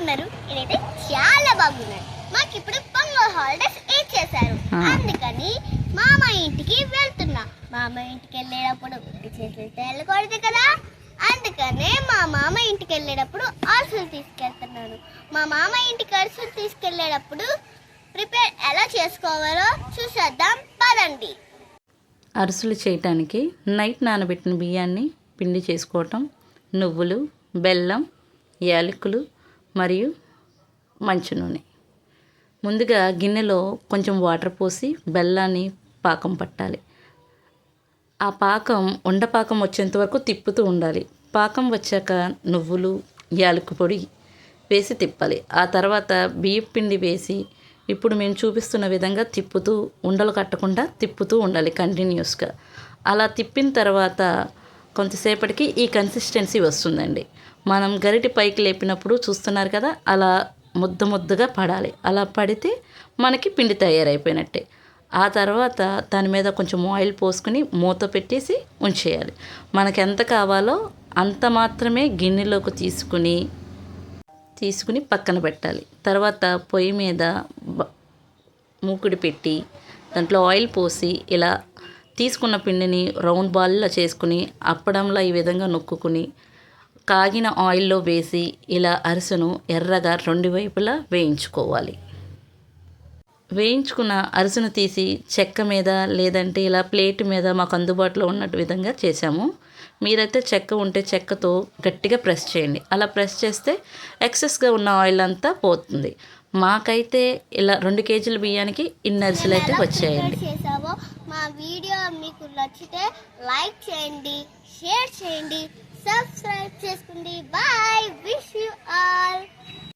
ఉన్నారు? నేనైతే చాలా బాగున్నాను. మాకు ఇప్పుడు పొంగల్ హాలిడేస్ ఇచ్చేసారు, అందుకని మామ ఇంటికి వెళ్తున్నా. మామ ఇంటికి వెళ్ళేటప్పుడు చేతులతో వెళ్ళకూడదు కదా, అందుకనే మా మామ ఇంటికి వెళ్ళేటప్పుడు అరిసెలు తీసుకెళ్తున్నాను. మా మామ ఇంటికి అరిసెలు తీసుకెళ్ళేటప్పుడు ప్రిపేర్ ఎలా చేసుకోవాలో చూసేద్దాం పదండి. అరిసెలు చేయటానికి నైట్ నానబెట్టిన బియ్యాన్ని పిండి చేసుకోవటం, నువ్వులు, బెల్లం, యాలకులు మరియు మంచి నూనె. ముందుగా గిన్నెలో కొంచెం వాటర్ పోసి బెల్లాన్ని పాకం పట్టాలి. ఆ పాకం ఉండపాకం వచ్చేంత వరకు తిప్పుతూ ఉండాలి. పాకం వచ్చాక నువ్వులు, యాలకు పొడి వేసి తిప్పాలి. ఆ తర్వాత బియ్యం పిండి వేసి ఇప్పుడు మేము చూపిస్తున్న విధంగా తిప్పుతూ, ఉండలు కట్టకుండా తిప్పుతూ ఉండాలి కంటిన్యూస్గా. అలా తిప్పిన తర్వాత కొంతసేపటికి ఈ కన్సిస్టెన్సీ వస్తుందండి. మనం గరిటె పైకి లేపినప్పుడు చూస్తున్నారు కదా, అలా ముద్దగా పడాలి. అలా పడితే మనకి పిండి తయారైపోయినట్టే. ఆ తర్వాత దాని మీద కొంచెం ఆయిల్ పోసుకుని మూత పెట్టేసి ఉంచేయాలి. మనకు ఎంత కావాలో అంత మాత్రమే గిన్నెలోకి తీసుకుని పక్కన పెట్టాలి. తర్వాత పొయ్యి మీద మూకుడి పెట్టి దాంట్లో ఆయిల్ పోసి ఇలా తీసుకున్న పిండిని రౌండ్ బాల్లో చేసుకుని అప్పడంలో ఈ విధంగా నొక్కుని కాగిన ఆయిల్లో వేసి ఇలా అరిసెను ఎర్రగా రెండు వైపులా వేయించుకోవాలి. వేయించుకున్న అరిసెను తీసి చెక్క మీద లేదంటే ఇలా ప్లేట్ మీద మాకు అందుబాటులో ఉన్నట్టు విధంగా చేసాము. మీరైతే చెక్క ఉంటే చెక్కతో గట్టిగా ప్రెస్ చేయండి. అలా ప్రెస్ చేస్తే ఎక్సెస్గా ఉన్న ఆయిల్ అంతా పోతుంది. మాకైతే ఇలా 2 కేజీల బియ్యానికి ఇన్ని అరిసెలు అయితే వచ్చాయండి. మా వీడియో మీకు నచ్చితే లైక్ చేయండి, షేర్ చేయండి, సబ్స్క్రైబ్ చేసుకోండి. బాయ్. Wish you